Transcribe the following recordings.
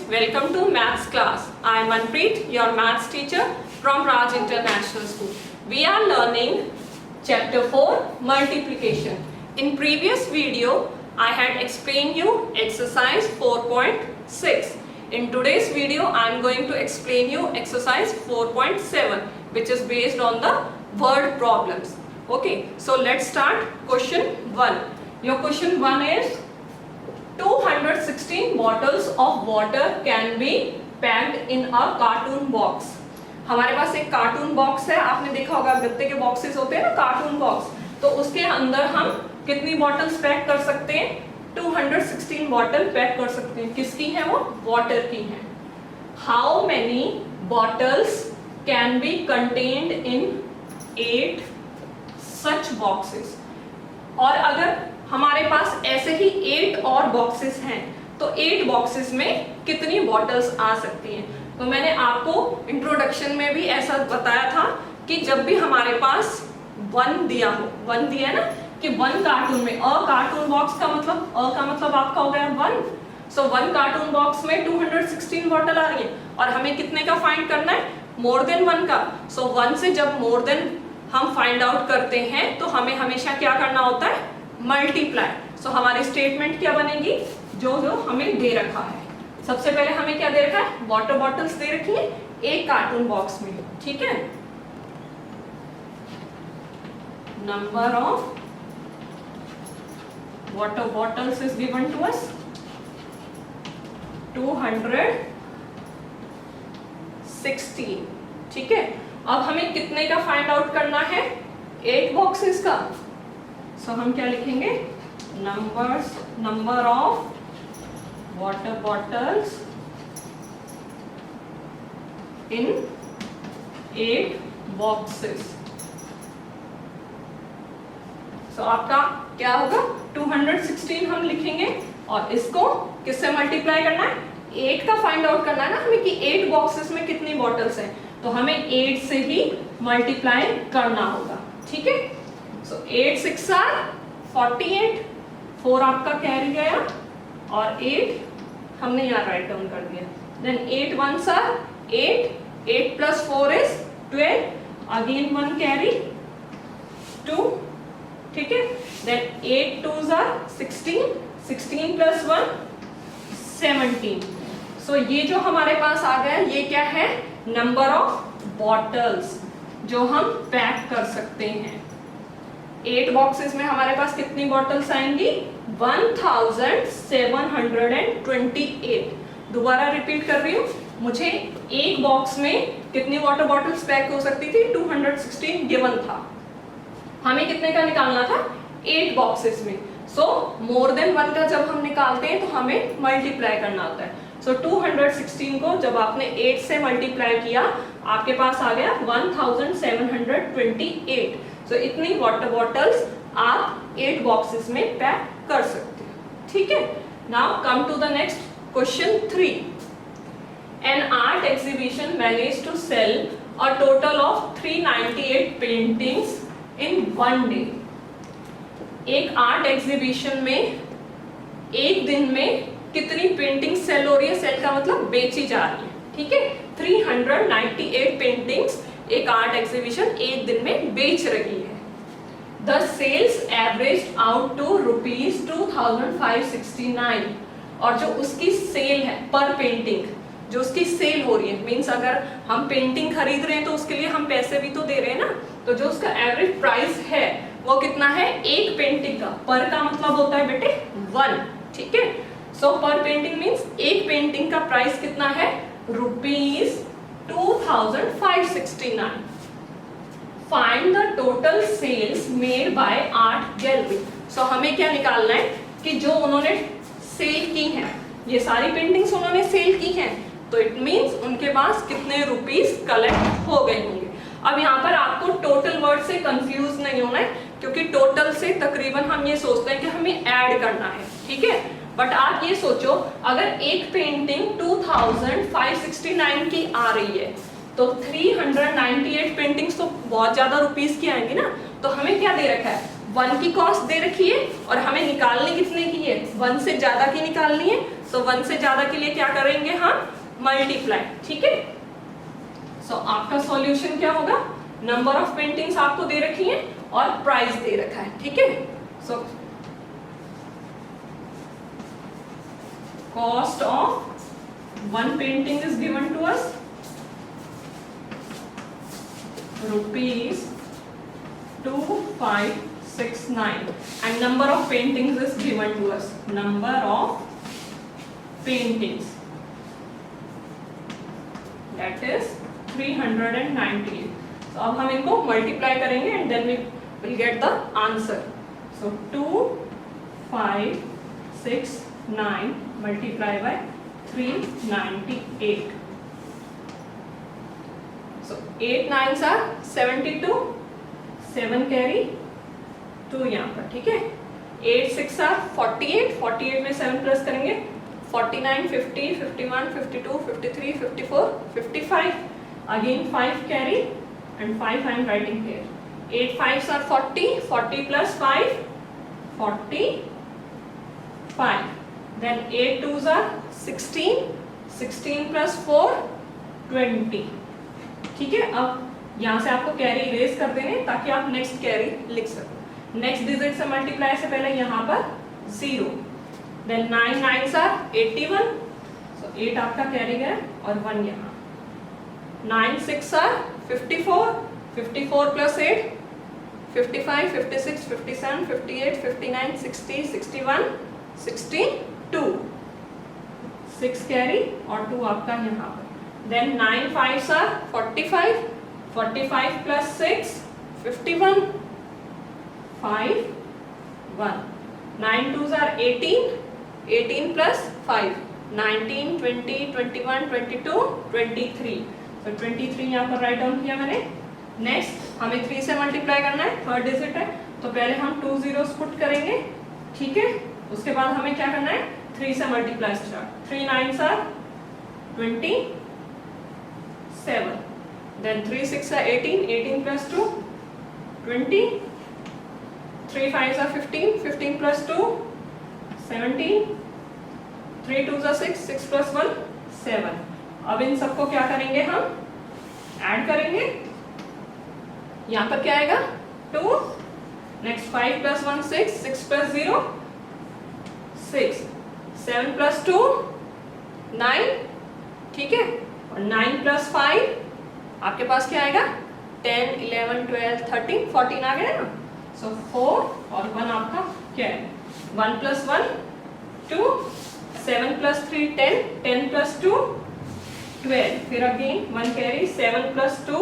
welcome to maths class. I am Manpreet, your maths teacher from Raj International School. We are learning chapter 4 multiplication. In previous video, I had explained you exercise 4.6. In today's video, I am going to explain you exercise 4.7, which is based on the word problems. Okay, so let's start question 1. Your question 1 is 216 bottles of water can be packed in a cartoon box. हमारे पास एक cartoon box है, आपने देखा होगा गत्ते के boxes होते हैं ना, कार्टून बॉक्स. तो उसके अंदर हम कितनी बॉटल्स पैक कर सकते हैं? 216 बॉटल पैक कर सकते हैं. किसकी है वो? वाटर की है. How many bottles can be contained in 8 such boxes. और अगर हमारे पास ऐसे ही 8 और बॉक्सेस हैं तो 8 बॉक्सेस में कितनी बॉटल्स आ सकती हैं? तो मैंने आपको इंट्रोडक्शन में भी ऐसा बताया था कि जब भी हमारे पास 1 दिया हो, 1 दिया ना कि 1 कार्टून में, अ कार्टून बॉक्स का मतलब, अ का मतलब आपका हो गया 1. सो 1 कार्टून बॉक्स में 216 बॉटल आ रही है और हमें कितने का फाइंड करना है? मोर देन 1 का. सो 1 से जब मोर देन हम फाइंड आउट करते हैं तो हमें हमेशा क्या करना होता है? मल्टीप्लाई. सो हमारी स्टेटमेंट क्या बनेगी? जो हमें दे रखा है. सबसे पहले हमें क्या दे रखा है? वाटर बॉटल्स दे रखी है एक कार्टून बॉक्स में. ठीक है, number of water bottles is given to us 216. ठीक है, अब हमें कितने का फाइंड आउट करना है? 8 बॉक्सेस का. सो हम क्या लिखेंगे? Number of water bottles in 8 boxes. So आपका क्या होगा? 216 हम लिखेंगे और इसको किससे मल्टीप्लाई करना है? 8 का फाइंड आउट करना है ना हमें कि 8 बॉक्सेस में कितनी बॉटल्स हैं, तो हमें 8 से ही मल्टीप्लाई करना होगा. ठीक है, सो 8 6 आर 48, 4 आपका कैरी गया और 8 हमने यहाँ राइट डाउन कर दिया. Then 8 1s are 8, 8 plus 4 is 12, again 1 carry 2. ठीक है, देन 8 2s आर 16, 16 plus 1 17. सो ये जो हमारे पास आ गया, ये क्या है? नंबर ऑफ बॉटल्स जो हम पैक कर सकते हैं. 8 बॉक्सेस में हमारे पास कितनी बॉटल्स आएंगी? 1728. दोबारा रिपीट कर रही हूँ, मुझे एक बॉक्स में कितनी वाटर बॉटल्स पैक हो सकती थी? 216 गिवन था. हमें कितने का निकालना था? 8 बॉक्सेस में. सो मोर देन 1 का जब हम निकालते हैं तो हमें मल्टीप्लाई करना होता है. सो 216 को जब आपने 8 से मल्टीप्लाई किया, आपके पास आ गया 1728. सो इतनी वाटर बॉटल्स आप 8 बॉक्सेस में पैक कर सकते हैं. ठीक है, now come to the next question 3. An art exhibition manage to sell a total of 398 paintings in 1 day. एक आर्ट एग्जीबिशन में एक दिन में कितनी पेंटिंग सेल हो रही है? सेल का मतलब बेची जा रही है. ठीक है, 398 पेंटिंग्स एक आर्ट एग्जीबिशन एक दिन में बेच रही है. The sales average out to ₹2569. और जो उसकी सेल है पर पेंटिंग, जो उसकी सेल हो रही है, मीन्स अगर हम पेंटिंग खरीद रहे हैं तो उसके लिए हम पैसे भी तो दे रहे हैं ना, तो जो उसका एवरेज प्राइस है वो कितना है? एक पेंटिंग का. पर का मतलब होता है बेटे 1. ठीक है, सो पर पेंटिंग मीन्स एक पेंटिंग का प्राइस कितना है? ₹2569. Find the total sales made by art gallery. So हमें क्या निकालना है कि जो उन्होंने सेल की हैं, ये सारी पेंटिंग्स उन्होंने सेल की हैं, तो इट मीन्स उनके पास कितने रुपीस कलेक्ट हो गए होंगे. अब यहाँ पर आपको टोटल वर्ड से कंफ्यूज नहीं होना है, क्योंकि टोटल से तकरीबन हम ये सोचते हैं कि हमें ऐड करना है. ठीक है, बट आप ये सोचो, अगर एक पेंटिंग 2569 की आ रही है तो 398 पेंटिंग्स तो बहुत ज्यादा रुपीस की आएंगी ना. तो हमें क्या दे रखा है? 1 की कॉस्ट दे रखी है और हमें निकालनी कितने की है? 1 से ज्यादा की निकालनी है, सो 1 से ज्यादा के लिए क्या करेंगे हम, मल्टीप्लाई, ठीक है। सो आपका सॉल्यूशन क्या होगा, नंबर ऑफ पेंटिंग्स आपको दे रखी है और प्राइस दे रखा है, ठीक है। So cost of one painting is given to us ₹2569 and number of paintings is given to us, number of paintings, that is 398. So अब हम इनको मल्टीप्लाई करेंगे and then we will get the answer. So 2569 multiply by 398. So 8 9s are 72, 7 carry 2 यहाँ पर, ठीक है। 8 6 are 48, 48 में 7 plus करेंगे 49, 50, 51, 52, 53, 54, 55. Again 5 carry and 5 I am writing here. 8 5s are 40, 40 plus 5, 45. Then 8 2s are 16, 16 plus 4, 20. ठीक है। अब यहाँ से आपको कैरी इरेज कर देने ताकि आप नेक्स्ट कैरी लिख सको। नेक्स्ट डिजिट से मल्टीप्लाई से पहले यहाँ पर 0, देन 9 9s are 81, सो 8 आपका कैरी गया और 1 यहाँ। 9 6 are 54, 54 plus 8, 55, 56, 57, 58, 59, 60, 61, 62, 6 कैरी और 2 आपका यहाँ पर। Then 9 5s are 45, 45 plus 6, 51, 5, 1. 9 2s are 18, 18 plus 5, 19, 20, 21, 22, 23. So 23 यहाँ पर राइट डाउन किया मैंने। नेक्स्ट हमें 3 से मल्टीप्लाई करना है, थर्ड डिजिट है, तो पहले हम 2 zeros पुट करेंगे, ठीक है। उसके बाद हमें क्या करना है, 3 से multiply start. 3 9s are 27, then 3 6 are 18, 18 plus 2, 20, 3 5s are 15, 15 plus 2, 17, 3 2s are 6, 6 plus 1, 7. अब इन सबको क्या करेंगे, हम ऐड करेंगे। यहाँ पर क्या आएगा 2, नेक्स्ट 5 plus 1 6, 6 plus 0 6, 7 plus 2 9, ठीक है। और 9 plus 5 आपके पास क्या आएगा 10 11 12 13 14 आ गया ना। सो 4 और 1 आपका क्या है 1 plus 1 2, 7 plus 3 10, 10 plus 2 12, फिर अगेन 1 कैरी 7 plus 2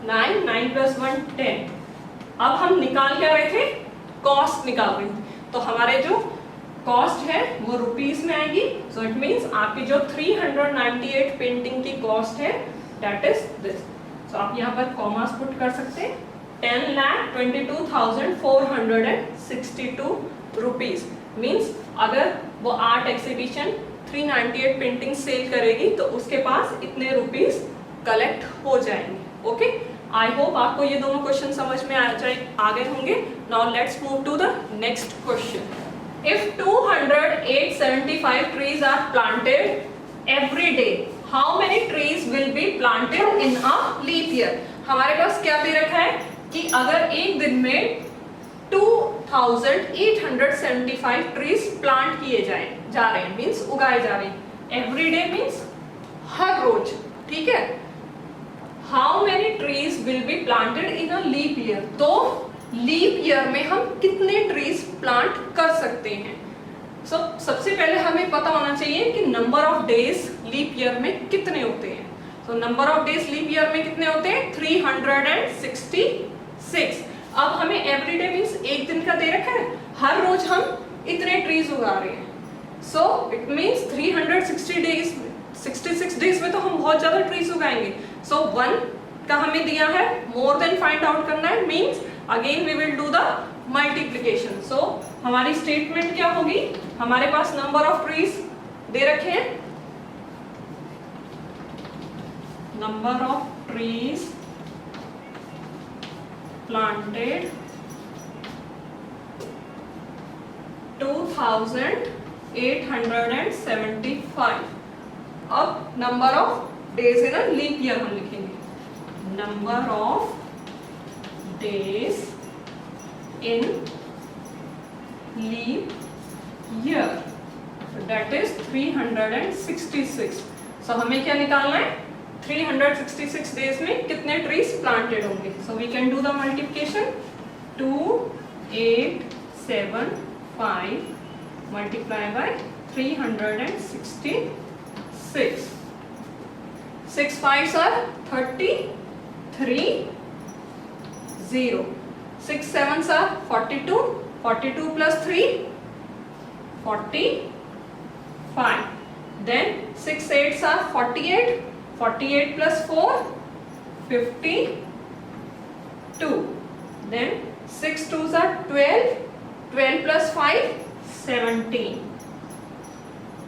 9, 9 plus 1 10। अब हम निकाल क्या रहे थे, कॉस्ट निकाल रहे थे। तो हमारे जो कॉस्ट है वो रुपीस में आएगी। सो इट मींस आपकी जो 398 पेंटिंग की कॉस्ट है दैट इज दिस। सो आप यहाँ पर कॉमास पुट कर सकते हैं। 10,22,462 रुपीज मीन्स अगर वो आर्ट एग्जीबिशन 398 पेंटिंग सेल करेगी तो उसके पास इतने रुपीस कलेक्ट हो जाएंगे। ओके, आई होप आपको ये दोनों क्वेश्चन समझ में आ गए होंगे। Now let's move to the next question. If 200,875 trees are planted every day, how many trees will be planted in a leap year? हमारे पास क्या दे रखा है कि अगर एक दिन में 2,875 ट्रीज प्लांट किए जा रहे हैं, मीन्स उगाए जा रहे हैं। एवरी डे मीन्स हर रोज, ठीक है। How many trees will be planted in a leap year? तो लीप ईयर में हम कितने ट्रीज प्लांट कर सकते हैं? सबसे पहले हमें पता होना चाहिए कि number of days leap year में कितने होते हैं। So number of days leap year में कितने होते हैं 366। अब हमें एवरीडे मीन्स एक दिन का दे रखा है, हर रोज हम इतने ट्रीज उगा रहे हैं। सो इट मीन्स 366 डेज में तो हम बहुत ज्यादा ट्रीज उगाएंगे। सो 1 का हमें दिया है, मोर देन फाइंड आउट करना है, means again we will do the multiplication. So हमारी स्टेटमेंट क्या होगी, हमारे पास नंबर ऑफ ट्रीज दे रखे हैं, नंबर ऑफ ट्रीज प्लांटेड 2,000 875। अब number of days in a leap year हम लिखेंगे, number of days in leap year, that is 366। So हमें क्या निकालना है, 366 डेज में कितने ट्रीज प्लांटेड होंगे। So we can do the multiplication, 2875 multiply by 366. 6 5s are 30, 3 0. 6 7s are 42, 42 plus 3 45. Then 6 8s are 48, 48 plus 4 52. Then 6 2s are 12, 12 plus 5 17।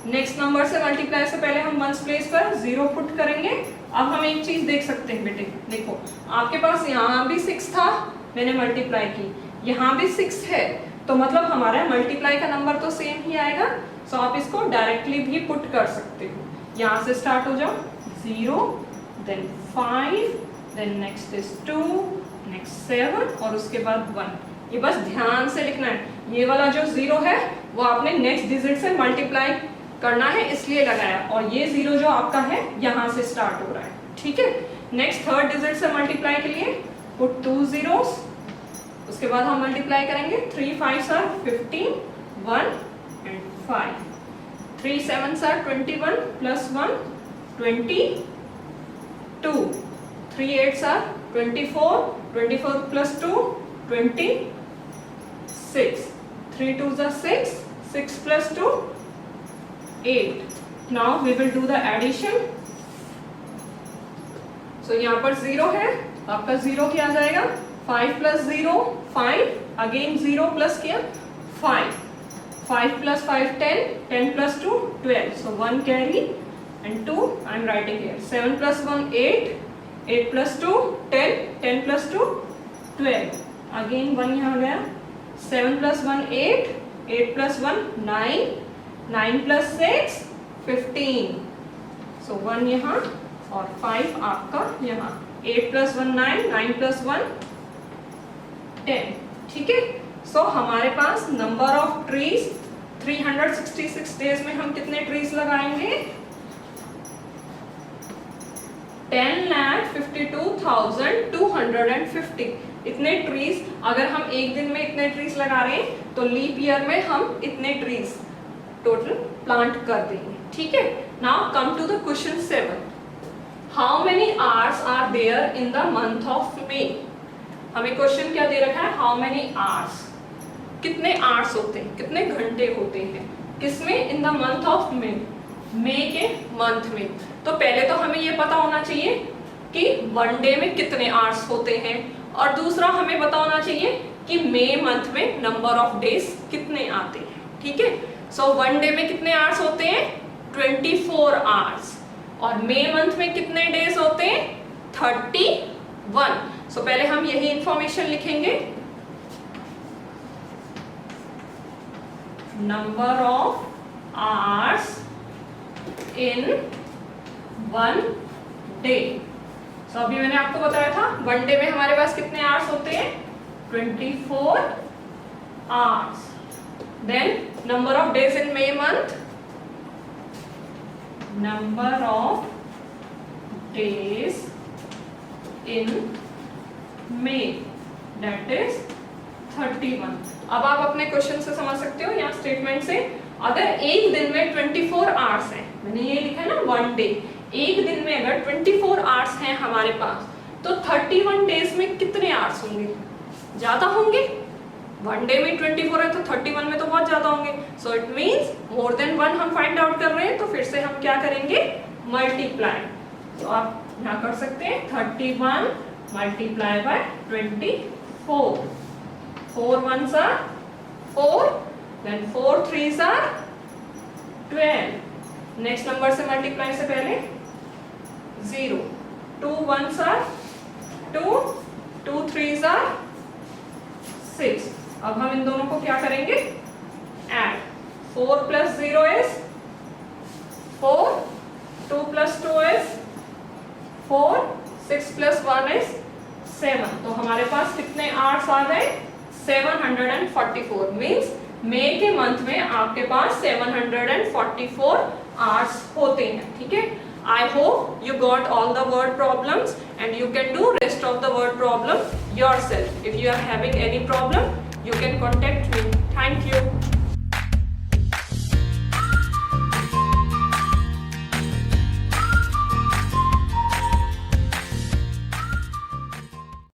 Next number से multiply से पहले हम वंस प्लेस पर 0 पुट करेंगे। अब हम एक चीज देख सकते हैं बेटे, देखो आपके पास यहाँ भी 6 था, मैंने मल्टीप्लाई की, यहाँ भी 6 है, तो मतलब हमारा मल्टीप्लाई का नंबर तो सेम ही आएगा। सो आप इसको डायरेक्टली भी पुट कर सकते हो। यहाँ से स्टार्ट हो जाओ, 0 then 5 then next is 2 next 7 और उसके बाद 1। ये बस ध्यान से लिखना है, ये वाला जो 0 है वो आपने नेक्स्ट डिजिट से मल्टीप्लाई करना है इसलिए लगाया, और ये 0 जो आपका है यहाँ से स्टार्ट हो रहा है, ठीक है। नेक्स्ट थर्ड डिजिट से मल्टीप्लाई के लिए पुट 2 zeros, उसके बाद हम मल्टीप्लाई करेंगे, 3 5s are 15, 1 and 5, 3 7s are 21 plus 1 22, 3 8s are 24, 24 plus 2 26, 3 2s are 6, 6 plus 2 8. Now we will do the addition. So यहाँ पर 0 है, आपका 0 क्या आ जाएगा, 5 plus 0 5, again 0 plus क्या 5, 5 plus 5 10, 10 plus 2 12, so 1 carry and 2 I am writing here, 7 plus 1 8, 8 plus 2 10, 10 plus 2 12, again 1 यहाँ गया, 7 plus 1 8, 8 plus 1 9, 9 plus 6 15, so 1 यहाँ और 5 आपका यहाँ, 8 plus 1 9, 9 plus 1 10, ठीक है। सो हमारे पास नंबर ऑफ ट्रीज 366 डेज में हम कितने ट्रीज लगाएंगे, 10,52,250। इतने ट्रीज अगर हम एक दिन में इतने ट्रीज लगा रहे हैं तो लीप ईयर में हम इतने ट्रीज टोटल प्लांट कर देंगे, ठीक है। Now come to the question 7, how many hours are there in the month of May. हमें क्वेश्चन क्या दे रखा है, हाउ मेनी आवर्स, कितने आवर्स होते हैं, कितने घंटे होते हैं, किसमें, in the month of May, May के मंथ में। तो पहले तो हमें ये पता होना चाहिए कि वन डे में कितने आवर्स होते हैं, और दूसरा हमें पता होना चाहिए कि मे मंथ में नंबर ऑफ डेज कितने आते हैं, ठीक है। सो वन डे में कितने आवर्स होते हैं, 24 आवर्स, और मे मंथ में कितने डेज होते हैं, 31। सो पहले हम यही इंफॉर्मेशन लिखेंगे, number of hours in one day. So अभी मैंने आपको बताया था वन डे में हमारे पास कितने आवर्स होते हैं, 24 hours. Then number of days in May month, number of days in May, that is 31। अब आप अपने क्वेश्चन से समझ सकते हो, यहाँ स्टेटमेंट से, अगर एक दिन में 24 आवर्स हैं, मैंने ये लिखा है ना वन डे, एक दिन में अगर 24 आवर्स हैं हमारे पास, तो 31 डेज में कितने आवर्स होंगे, ज्यादा होंगे। वन डे में 24 है तो 31 में तो बहुत ज्यादा होंगे। So it means more than 1 हम फाइंड आउट कर रहे हैं, तो फिर से हम क्या करेंगे, मल्टीप्लाई। तो आप यहाँ कर सकते हैं 31 multiply by 24, 4 1s are 4, then 4 3s are 12। Next number से मल्टीप्लाई से पहले 0, 2 1s are 2, 2 3s are 6। अब हम इन दोनों को क्या करेंगे, add, 4 plus 0 is 4, 2 plus 2 is 4, 6 plus 1 is 7। तो हमारे पास कितने आवर्स आ गए? 744। मीन्स मई के मंथ में आपके पास 744 आवर्स होते हैं। ठीक है, I hope you got all the word problems and you can do rest of the word problem yourself. If you are having any problem, you can contact me. Thank you.